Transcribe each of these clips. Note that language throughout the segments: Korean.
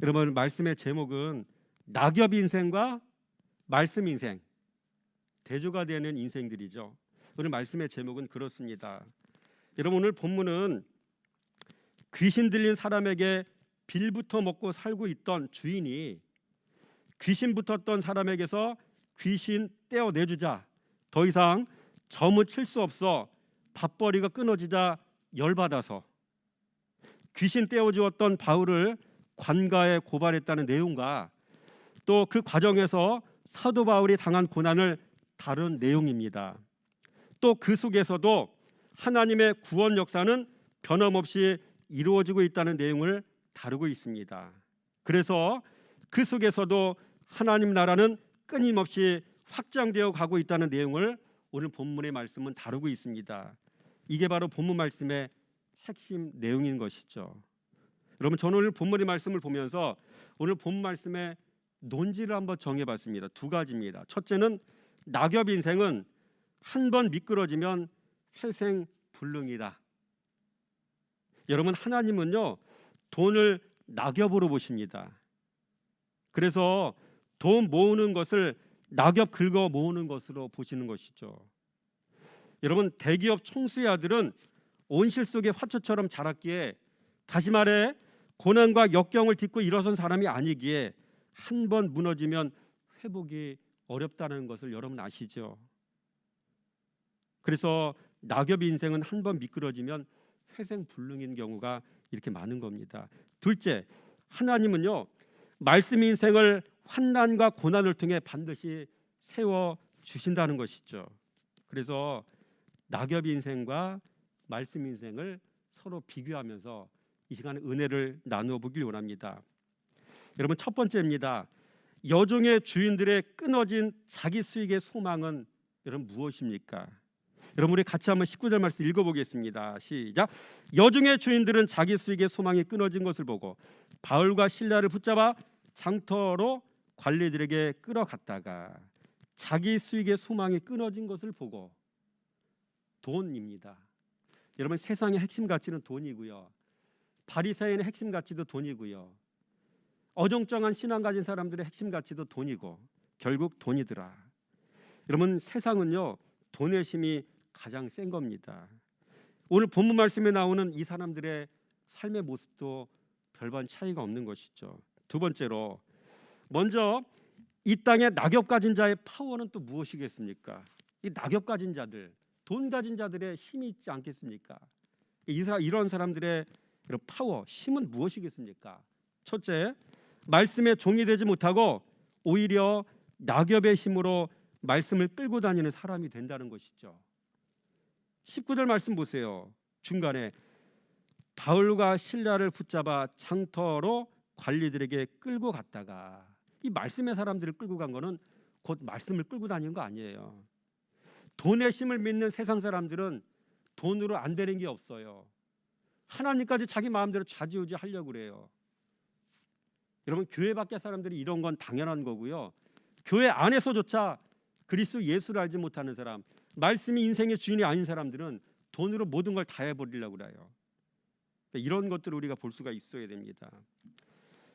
여러분, 말씀의 제목은 낙엽 인생과 말씀 인생, 대조가 되는 인생들이죠. 오늘 말씀의 제목은 그렇습니다. 여러분, 오늘 본문은 귀신 들린 사람에게 빌부터 먹고 살고 있던 주인이 귀신 붙었던 사람에게서 귀신 떼어내주자, 더 이상 점을 칠 수 없어 밥벌이가 끊어지자 열받아서 귀신 떼어주었던 바울을 관가에 고발했다는 내용과 또 그 과정에서 사도 바울이 당한 고난을 다룬 내용입니다. 또 그 속에서도 하나님의 구원 역사는 변함없이 이루어지고 있다는 내용을 다루고 있습니다. 그래서 그 속에서도 하나님 나라는 끊임없이 확장되어 가고 있다는 내용을 오늘 본문의 말씀은 다루고 있습니다. 이게 바로 본문 말씀의 핵심 내용인 것이죠. 여러분, 저는 오늘 본문의 말씀을 보면서 오늘 본문 말씀의 논지를 한번 정해봤습니다. 두 가지입니다. 첫째는 낙엽 인생은 한 번 미끄러지면 회생불능이다. 여러분, 하나님은요, 돈을 낙엽으로 보십니다. 그래서 돈 모으는 것을 낙엽 긁어 모으는 것으로 보시는 것이죠. 여러분, 대기업 총수의 아들은 온실 속의 화초처럼 자랐기에, 다시 말해 고난과 역경을 딛고 일어선 사람이 아니기에 한 번 무너지면 회복이 어렵다는 것을 여러분 아시죠? 그래서 낙엽 인생은 한 번 미끄러지면 회생불능인 경우가 이렇게 많은 겁니다. 둘째, 하나님은요, 말씀 인생을 환난과 고난을 통해 반드시 세워 주신다는 것이죠. 그래서 낙엽 인생과 말씀 인생을 서로 비교하면서 이 시간에 은혜를 나누어 보길 원합니다. 여러분, 첫 번째입니다. 여종의 주인들의 끊어진 자기 수익의 소망은 여러분 무엇입니까? 여러분, 우리 같이 한번 19절 말씀 읽어보겠습니다. 시작. 여종의 주인들은 자기 수익의 소망이 끊어진 것을 보고 바울과 실라를 붙잡아 장터로 관리들에게 끌어갔다가, 자기 수익의 소망이 끊어진 것을 보고, 돈입니다. 여러분, 세상의 핵심 가치는 돈이고요. 바리새인의 핵심 가치도 돈이고요. 어정쩡한 신앙 가진 사람들의 핵심 가치도 돈이고, 결국 돈이더라. 여러분, 세상은요, 돈의 힘이 가장 센 겁니다. 오늘 본문 말씀에 나오는 이 사람들의 삶의 모습도 별반 차이가 없는 것이죠. 두 번째로, 먼저 이 땅에 낙엽 가진 자의 파워는 또 무엇이겠습니까? 이 낙엽 가진 자들, 돈 가진 자들의 힘이 있지 않겠습니까? 이런 사람들의 이런 파워, 힘은 무엇이겠습니까? 첫째, 말씀에 종이 되지 못하고 오히려 낙엽의 힘으로 말씀을 끌고 다니는 사람이 된다는 것이죠. 19절 말씀 보세요. 중간에 바울과 실라를 붙잡아 장터로 관리들에게 끌고 갔다가, 이 말씀의 사람들을 끌고 간 거는 곧 말씀을 끌고 다니는 거 아니에요. 돈의 힘을 믿는 세상 사람들은 돈으로 안 되는 게 없어요. 하나님까지 자기 마음대로 좌지우지 하려고 그래요. 여러분, 교회 밖의 사람들이 이런 건 당연한 거고요. 교회 안에서조차 그리스도 예수를 알지 못하는 사람, 말씀이 인생의 주인이 아닌 사람들은 돈으로 모든 걸 다 해버리려고 그래요. 이런 것들을 우리가 볼 수가 있어야 됩니다.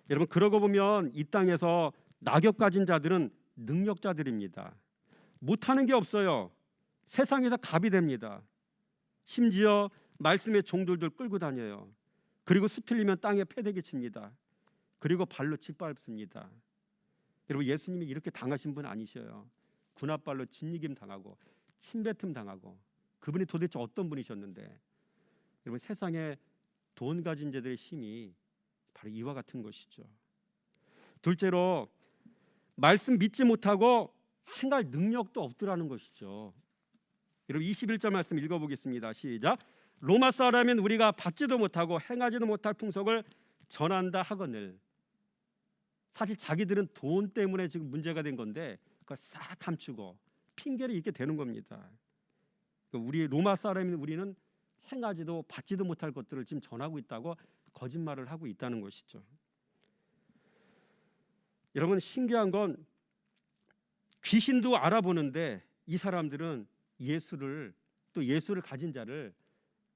여러분, 그러고 보면 이 땅에서 낙엽 가진 자들은 능력자들입니다. 못하는 게 없어요. 세상에서 갑이 됩니다. 심지어 말씀의 종들도 끌고 다녀요. 그리고 수틀리면 땅에 패대기 칩니다. 그리고 발로 짓밟습니다. 여러분, 예수님이 이렇게 당하신 분 아니셔요. 군합발로 짓이김 당하고 침뱉음 당하고, 그분이 도대체 어떤 분이셨는데, 여러분, 세상에 돈 가진 자들의 힘이 바로 이와 같은 것이죠. 둘째로, 말씀 믿지 못하고 행할 능력도 없더라는 것이죠. 여러분, 21절 말씀 읽어보겠습니다. 시작. 로마 사람인 우리가 받지도 못하고 행하지도 못할 풍속을 전한다 하거늘. 사실 자기들은 돈 때문에 지금 문제가 된 건데 그걸 싹 감추고 핑계를 잊게 되는 겁니다. 우리 로마 사람인 우리는 행하지도 받지도 못할 것들을 지금 전하고 있다고 거짓말을 하고 있다는 것이죠. 여러분, 신기한 건 귀신도 알아보는데 이 사람들은 예수를, 또 예수를 가진 자를,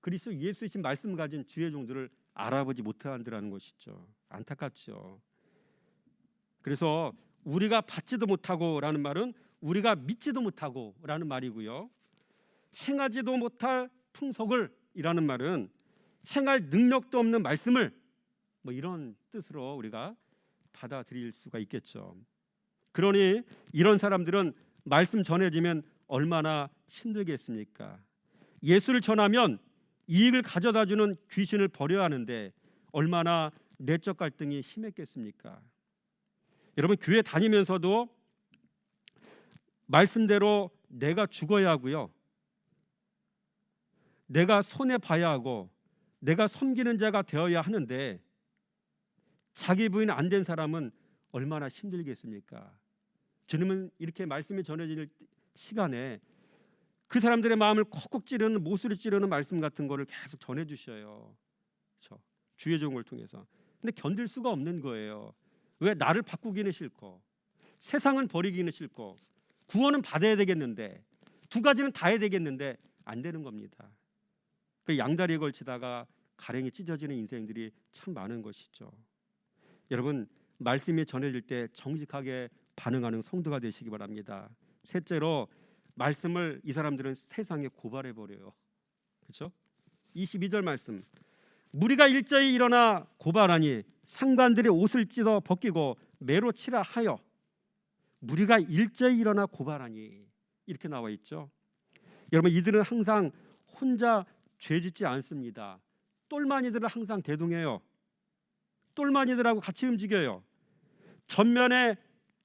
그리스도 예수이신 말씀 가진 주의 종들을 알아보지 못한다는 것이죠. 안타깝죠. 그래서 우리가 받지도 못하고라는 말은 우리가 믿지도 못하고라는 말이고요. 행하지도 못할 풍속을 이라는 말은 행할 능력도 없는 말씀을 뭐 이런 뜻으로 우리가 받아들일 수가 있겠죠. 그러니 이런 사람들은 말씀 전해지면 얼마나 힘들겠습니까? 예수를 전하면 이익을 가져다주는 귀신을 버려야 하는데 얼마나 내적 갈등이 심했겠습니까? 여러분, 교회 다니면서도 말씀대로 내가 죽어야 하고요, 내가 손해 봐야 하고 내가 섬기는 자가 되어야 하는데 자기 부인 안 된 사람은 얼마나 힘들겠습니까? 주님은 이렇게 말씀이 전해질 시간에 그 사람들의 마음을 콕콕 찌르는, 못을 찌르는 말씀 같은 거를 계속 전해주셔요. 그렇죠? 주의 종을 통해서. 근데 견딜 수가 없는 거예요. 왜? 나를 바꾸기는 싫고 세상은 버리기는 싫고 구원은 받아야 되겠는데 두 가지는 다 해야 되겠는데 안 되는 겁니다. 그 양다리에 걸치다가 가랭이 찢어지는 인생들이 참 많은 것이죠. 여러분, 말씀이 전해질 때 정직하게 반응하는 성도가 되시기 바랍니다. 셋째로, 말씀을 이 사람들은 세상에 고발해 버려요. 그렇죠? 22절 말씀. 무리가 일제히 일어나 고발하니 상관들이 옷을 찢어 벗기고 매로 치라 하여. 무리가 일제히 일어나 고발하니 이렇게 나와 있죠. 여러분, 이들은 항상 혼자 죄짓지 않습니다. 똘마니들은 항상 대동해요. 똘마니들하고 같이 움직여요. 전면에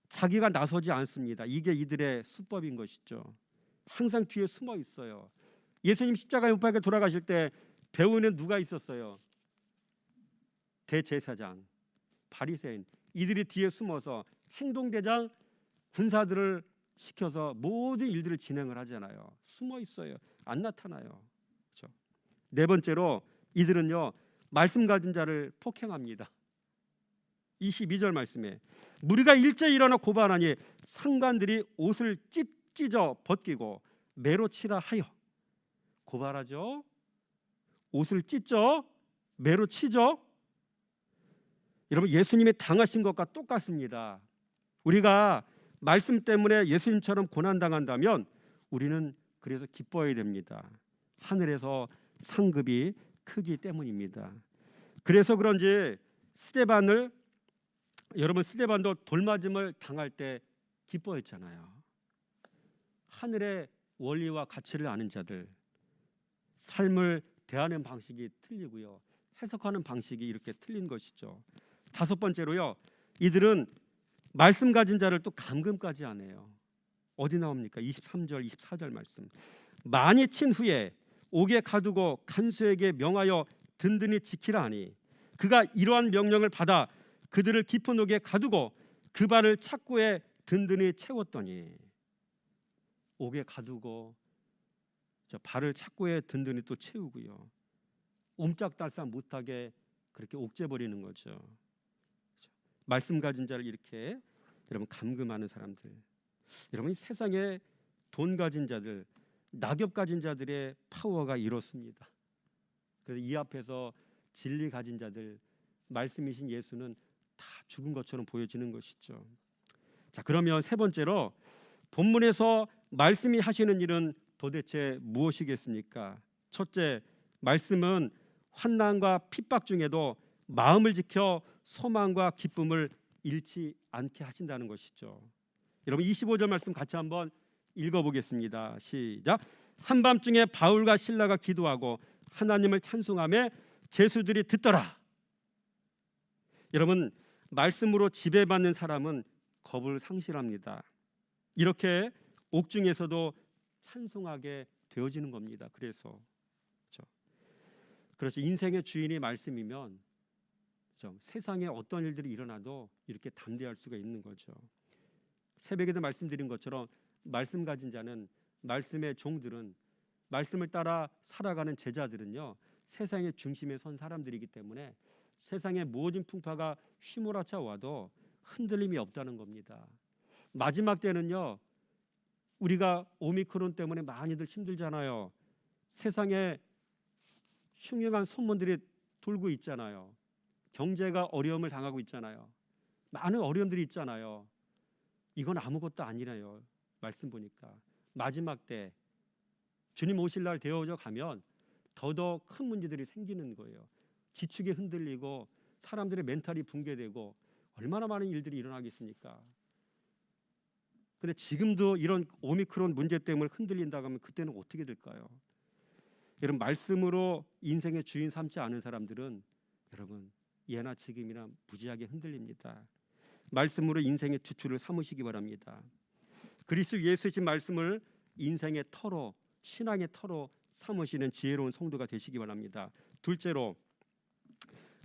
자기가 나서지 않습니다. 이게 이들의 수법인 것이죠. 항상 뒤에 숨어 있어요. 예수님 십자가에 못 박혀 돌아가실 때 배후에는 누가 있었어요? 대제사장, 바리새인, 이들이 뒤에 숨어서 행동대장, 군사들을 시켜서 모든 일들을 진행을 하잖아요. 숨어 있어요. 안 나타나요. 그렇죠? 네 번째로, 이들은요 말씀 가진 자를 폭행합니다. 22절 말씀에 무리가 일제히 일어나 고발하니 상관들이 옷을 찢어 벗기고 매로 치라 하여. 고발하죠. 옷을 찢죠. 매로 치죠. 여러분, 예수님이 당하신 것과 똑같습니다. 우리가 말씀 때문에 예수님처럼 고난당한다면 우리는 그래서 기뻐해야 됩니다. 하늘에서 상급이 크기 때문입니다. 그래서 그런지 여러분 스데반도 돌맞음을 당할 때 기뻐했잖아요. 하늘의 원리와 가치를 아는 자들, 삶을 대하는 방식이 틀리고요, 해석하는 방식이 이렇게 틀린 것이죠. 다섯 번째로요, 이들은 말씀 가진 자를 또 감금까지 하네요. 어디 나옵니까? 23절 24절 말씀. 많이 친 후에 옥에 가두고 간수에게 명하여 든든히 지키라 하니 그가 이러한 명령을 받아 그들을 깊은 옥에 가두고 그 발을 착고에 든든히 채웠더니. 옥에 가두고 발을 착고에 든든히 또 채우고요, 옴짝달싹 못하게 그렇게 옥죄버리는 거죠. 말씀 가진 자를 이렇게 여러분 감금하는 사람들, 여러분 세상에 돈 가진 자들, 낙엽 가진 자들의 파워가 이렇습니다. 그래서 이 앞에서 진리 가진 자들, 말씀이신 예수는 다 죽은 것처럼 보여지는 것이죠. 자, 그러면 세 번째로, 본문에서 말씀이 하시는 일은 도대체 무엇이겠습니까? 첫째, 말씀은 환난과 핍박 중에도 마음을 지켜 소망과 기쁨을 잃지 않게 하신다는 것이죠. 여러분 25절 말씀 같이 한번 읽어보겠습니다. 시작. 한밤중에 바울과 실라가 기도하고 하나님을 찬송하며 제수들이 듣더라. 여러분, 말씀으로 지배받는 사람은 겁을 상실합니다. 이렇게 옥중에서도 찬송하게 되어지는 겁니다. 그래서 그렇죠. 인생의 주인이 말씀이면 그렇죠, 세상에 어떤 일들이 일어나도 이렇게 담대할 수가 있는 거죠. 새벽에도 말씀드린 것처럼 말씀 가진 자는, 말씀의 종들은, 말씀을 따라 살아가는 제자들은요 세상의 중심에 선 사람들이기 때문에 세상의 모든 풍파가 휘몰아쳐 와도 흔들림이 없다는 겁니다. 마지막 때는요, 우리가 오미크론 때문에 많이들 힘들잖아요. 세상에 흉흉한 소문들이 돌고 있잖아요. 경제가 어려움을 당하고 있잖아요. 많은 어려움들이 있잖아요. 이건 아무것도 아니래요. 말씀 보니까 마지막 때 주님 오실 날 되어져 가면 더더욱 큰 문제들이 생기는 거예요. 지축이 흔들리고 사람들의 멘탈이 붕괴되고 얼마나 많은 일들이 일어나겠습니까? 근데 지금도 이런 오미크론 문제 때문에 흔들린다고 하면 그때는 어떻게 될까요? 여러분, 말씀으로 인생의 주인 삼지 않은 사람들은 여러분 예나 지금이나 무지하게 흔들립니다. 말씀으로 인생의 주추를 삼으시기 바랍니다. 그리스도 예수의 말씀을 인생의 터로, 신앙의 터로 삼으시는 지혜로운 성도가 되시기 바랍니다. 둘째로,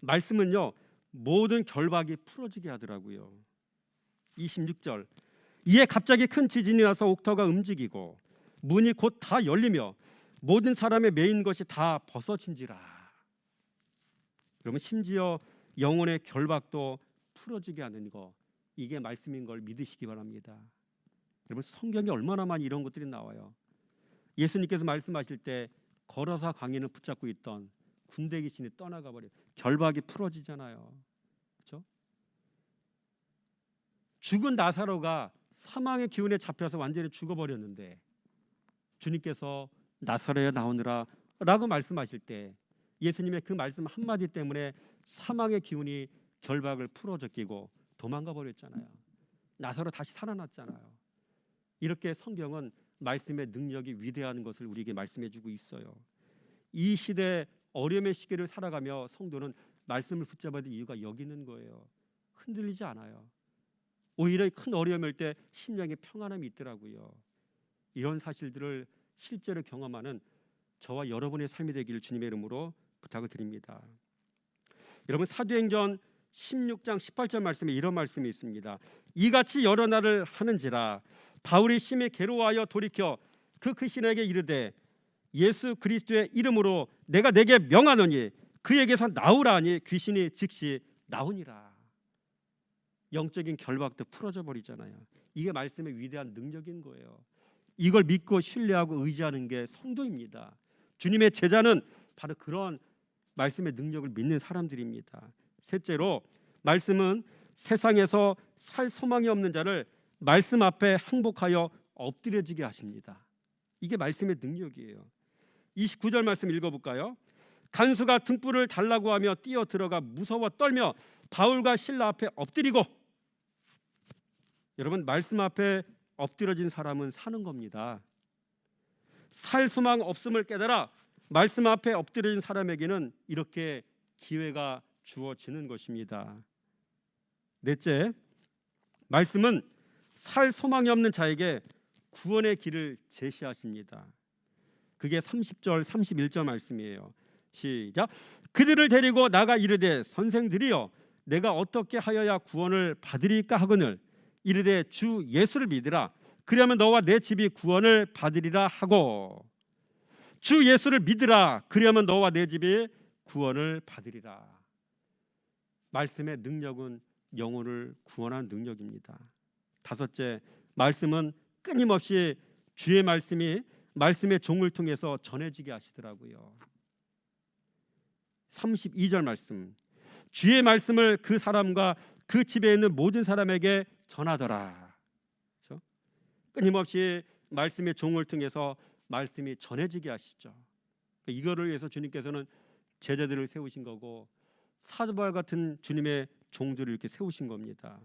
말씀은요 모든 결박이 풀어지게 하더라고요. 26절, 이에 갑자기 큰 지진이 나서 옥터가 움직이고 문이 곧 다 열리며 모든 사람의 매인 것이 다 벗어진지라. 여러분, 심지어 영혼의 결박도 풀어지게 하는 거, 이게 말씀인 걸 믿으시기 바랍니다. 여러분, 성경에 얼마나 많이 이런 것들이 나와요. 예수님께서 말씀하실 때 걸어서 광야를 붙잡고 있던 군대 귀신이 떠나가 버려, 결박이 풀어지잖아요. 그렇죠? 죽은 나사로가 사망의 기운에 잡혀서 완전히 죽어버렸는데 주님께서 나사로에 나오느라 라고 말씀하실 때 예수님의 그 말씀 한마디 때문에 사망의 기운이 결박을 풀어제끼고 도망가 버렸잖아요. 나사로 다시 살아났잖아요. 이렇게 성경은 말씀의 능력이 위대한 것을 우리에게 말씀해 주고 있어요. 이 시대 어려움의 시기를 살아가며 성도는 말씀을 붙잡아야 될 이유가 여기 있는 거예요. 흔들리지 않아요. 오히려 큰 어려움일 때 심령의 평안함이 있더라고요. 이런 사실들을 실제로 경험하는 저와 여러분의 삶이 되기를 주님의 이름으로 부탁을 드립니다. 여러분, 사도행전 16장 18절 말씀에 이런 말씀이 있습니다. 이같이 여러 날을 하는지라 바울이 심히 괴로워하여 돌이켜 그 신에게 이르되 예수 그리스도의 이름으로 내가 내게 명하노니 그에게서 나오라 하니 귀신이 즉시 나오니라. 영적인 결박도 풀어져 버리잖아요. 이게 말씀의 위대한 능력인 거예요. 이걸 믿고 신뢰하고 의지하는 게 성도입니다. 주님의 제자는 바로 그런 말씀의 능력을 믿는 사람들입니다. 셋째로, 말씀은 세상에서 살 소망이 없는 자를 말씀 앞에 항복하여 엎드려지게 하십니다. 이게 말씀의 능력이에요. 29절 말씀 읽어볼까요? 간수가 등불을 달라고 하며 뛰어 들어가 무서워 떨며 바울과 실라 앞에 엎드리고. 여러분, 말씀 앞에 엎드려진 사람은 사는 겁니다. 살 소망 없음을 깨달아 말씀 앞에 엎드려진 사람에게는 이렇게 기회가 주어지는 것입니다. 넷째, 말씀은 살 소망이 없는 자에게 구원의 길을 제시하십니다. 그게 30절 31절 말씀이에요. 시작. 그들을 데리고 나가 이르되 선생들이여 내가 어떻게 하여야 구원을 받으리까 하거늘 이르되 주 예수를 믿으라 그리하면 너와 내 집이 구원을 받으리라 하고. 주 예수를 믿으라 그리하면 너와 내 집이 구원을 받으리라. 말씀의 능력은 영혼을 구원하는 능력입니다. 다섯째, 말씀은 끊임없이 주의 말씀이 말씀의 종을 통해서 전해지게 하시더라고요. 32절 말씀, 주의 말씀을 그 사람과 그 집에 있는 모든 사람에게 전하더라. 그렇죠? 끊임없이 말씀의 종을 통해서 말씀이 전해지게 하시죠. 이거를 위해서 주님께서는 제자들을 세우신 거고 사도 바울 같은 주님의 종들을 이렇게 세우신 겁니다.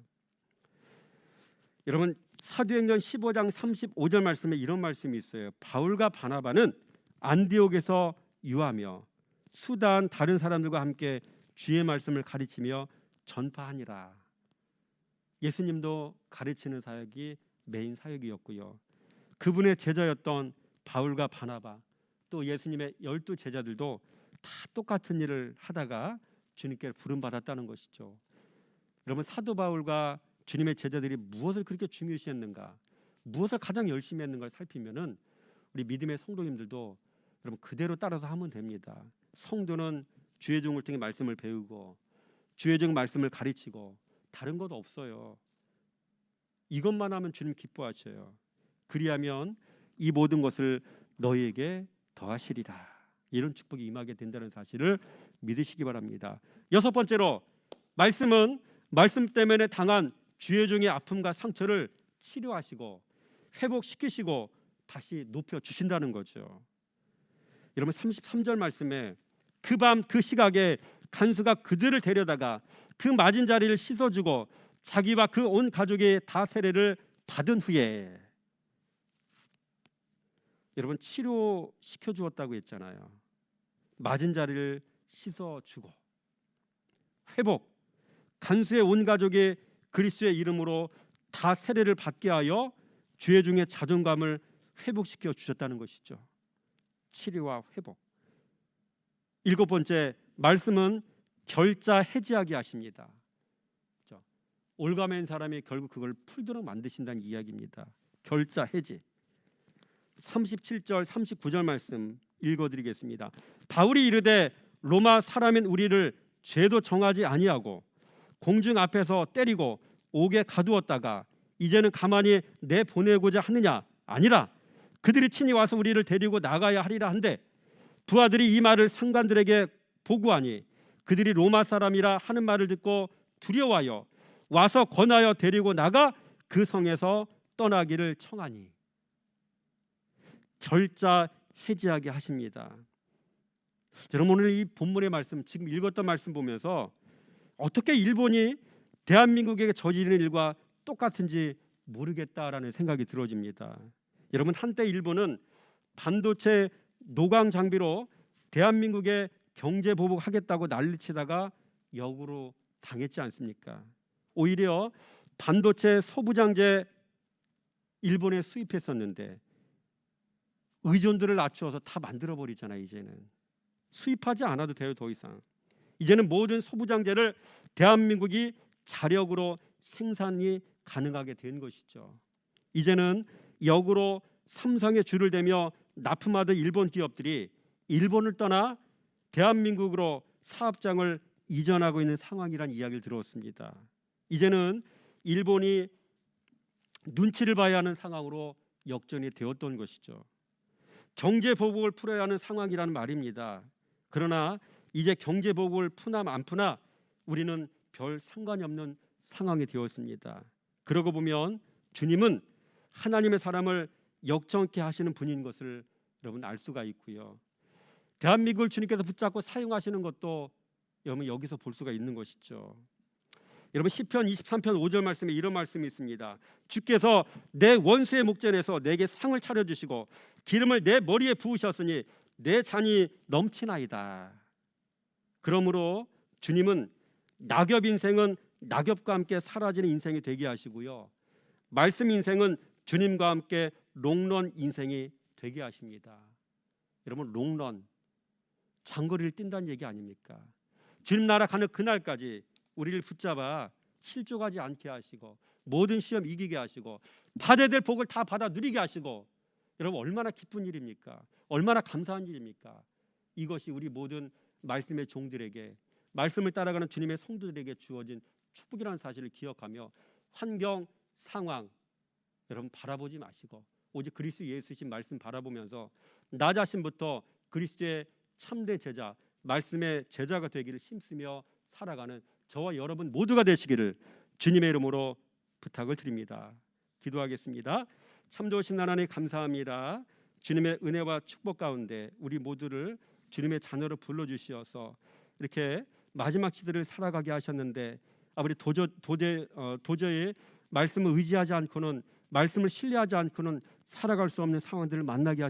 여러분, 사도행전 15장 35절 말씀에 이런 말씀이 있어요. 바울과 바나바는 안디옥에서 유하며 수단 다른 사람들과 함께 주의 말씀을 가르치며 전파하니라. 예수님도 가르치는 사역이 메인 사역이었고요. 그분의 제자였던 바울과 바나바 또 예수님의 12 제자들도 다 똑같은 일을 하다가 주님께 부름받았다는 것이죠. 여러분, 사도 바울과 주님의 제자들이 무엇을 그렇게 중요시했는가, 무엇을 가장 열심히 했는가를 살피면은 우리 믿음의 성도님들도 여러분 그대로 따라서 하면 됩니다. 성도는 주의 종을 통해 말씀을 배우고 주의 종 말씀을 가르치고 다른 것 없어요. 이것만 하면 주님 기뻐하셔요. 그리하면 이 모든 것을 너희에게 더하시리라. 이런 축복이 임하게 된다는 사실을 믿으시기 바랍니다. 여섯 번째로, 말씀은 말씀 때문에 당한 죄종의 아픔과 상처를 치료하시고 회복시키시고 다시 높여주신다는 거죠. 여러분 33절 말씀에 그 밤 그 시각에 간수가 그들을 데려다가 그 맞은 자리를 씻어주고 자기와 그 온 가족의 다 세례를 받은 후에, 여러분 치료시켜 주었다고 했잖아요. 맞은 자리를 씻어주고 회복, 간수의 온 가족이 그리스도의 이름으로 다 세례를 받게 하여 죄 중에 자존감을 회복시켜 주셨다는 것이죠. 치료와 회복. 7번째, 말씀은 결자 해지하게 하십니다. 올가맨 사람이 결국 그걸 풀도록 만드신다는 이야기입니다. 결자 해지. 37절 39절 말씀 읽어드리겠습니다. 바울이 이르되 로마 사람인 우리를 죄도 정하지 아니하고 공중 앞에서 때리고 옥에 가두었다가 이제는 가만히 내보내고자 하느냐? 아니라 그들이 친히 와서 우리를 데리고 나가야 하리라 한데 부하들이 이 말을 상관들에게 보고하니 그들이 로마 사람이라 하는 말을 듣고 두려워하여 와서 권하여 데리고 나가 그 성에서 떠나기를 청하니. 결자 해지하게 하십니다. 여러분 오늘 이 본문의 말씀, 지금 읽었던 말씀 보면서 어떻게 일본이 대한민국에게 저지르는 일과 똑같은지 모르겠다라는 생각이 들어집니다. 여러분 한때 일본은 반도체 노광 장비로 대한민국에 경제 보복하겠다고 난리치다가 역으로 당했지 않습니까? 오히려 반도체 소부장재 일본에 수입했었는데 의존도를 낮추어서 다 만들어버리잖아요. 이제는 수입하지 않아도 돼요. 더 이상 이제는 모든 소부장재를 대한민국이 자력으로 생산이 가능하게 된 것이죠. 이제는 역으로 삼성에 줄을 대며 납품하던 일본 기업들이 일본을 떠나 대한민국으로 사업장을 이전하고 있는 상황이라는 이야기를 들었습니다. 이제는 일본이 눈치를 봐야 하는 상황으로 역전이 되었던 것이죠. 경제 보복을 풀어야 하는 상황이라는 말입니다. 그러나 이제 경제 보복을 푸나 안 푸나 우리는 별 상관이 없는 상황이 되었습니다. 그러고 보면 주님은 하나님의 사람을 역정케 하시는 분인 것을 여러분 알 수가 있고요. 대한민국을 주님께서 붙잡고 사용하시는 것도 여러분 여기서 볼 수가 있는 것이죠. 여러분 시편 23편 5절 말씀에 이런 말씀이 있습니다. 주께서 내 원수의 목전에서 내게 상을 차려주시고 기름을 내 머리에 부으셨으니 내 잔이 넘치나이다. 그러므로 주님은 낙엽 인생은 낙엽과 함께 사라지는 인생이 되게 하시고요. 말씀 인생은 주님과 함께 롱런 인생이 되게 하십니다. 여러분 롱런, 장거리를 뛴다는 얘기 아닙니까? 주님 나라 가는 그날까지 우리를 붙잡아 실족하지 않게 하시고 모든 시험 이기게 하시고 받아야 될 복을 다 받아 누리게 하시고, 여러분 얼마나 기쁜 일입니까? 얼마나 감사한 일입니까? 이것이 우리 모든 말씀의 종들에게, 말씀을 따라가는 주님의 성도들에게 주어진 축복이라는 사실을 기억하며 환경, 상황 여러분 바라보지 마시고 오직 그리스도 예수신 말씀 바라보면서 나 자신부터 그리스도의 참된 제자, 말씀의 제자가 되기를 힘쓰며 살아가는 저와 여러분 모두가 되시기를 주님의 이름으로 부탁을 드립니다. 기도하겠습니다. 참 좋으신 하나님 감사합니다. 주님의 은혜와 축복 가운데 우리 모두를 주님의 자녀로 불러주시어서 이렇게 마지막 시대를 살아가게 하셨는데 아버지 도저히 말씀을 의지하지 않고는, 말씀을 신뢰하지 않고는 살아갈 수 없는 상황들을 만나게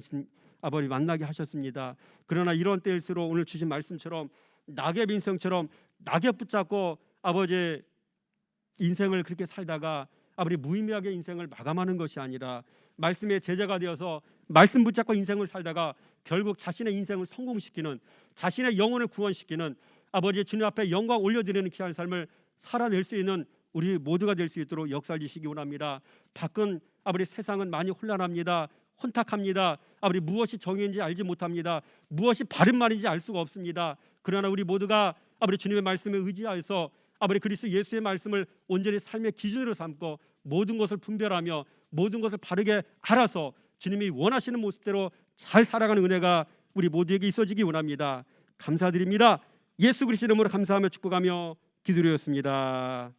하셨습니다. 그러나 이런 때일수록 오늘 주신 말씀처럼 낙엽 인생처럼 낙엽 붙잡고 아버지 인생을 그렇게 살다가 아버지 무의미하게 인생을 마감하는 것이 아니라 말씀의 제자가 되어서 말씀 붙잡고 인생을 살다가 결국 자신의 인생을 성공시키는, 자신의 영혼을 구원시키는 아버지 주님 앞에 영광 올려드리는 귀한 삶을 살아낼 수 있는 우리 모두가 될 수 있도록 역사해 주시기 원합니다. 밖은 아버지 세상은 많이 혼란합니다. 혼탁합니다. 아버지 무엇이 정의인지 알지 못합니다. 무엇이 바른 말인지 알 수가 없습니다. 그러나 우리 모두가 아버지 주님의 말씀에 의지하여서 아버지 그리스도 예수의 말씀을 온전히 삶의 기준으로 삼고 모든 것을 분별하며 모든 것을 바르게 알아서 주님이 원하시는 모습대로 잘 살아가는 은혜가 우리 모두에게 있어지기 원합니다. 감사드립니다. 예수 그리스도 이름으로 감사하며 축복하며 기도드렸습니다.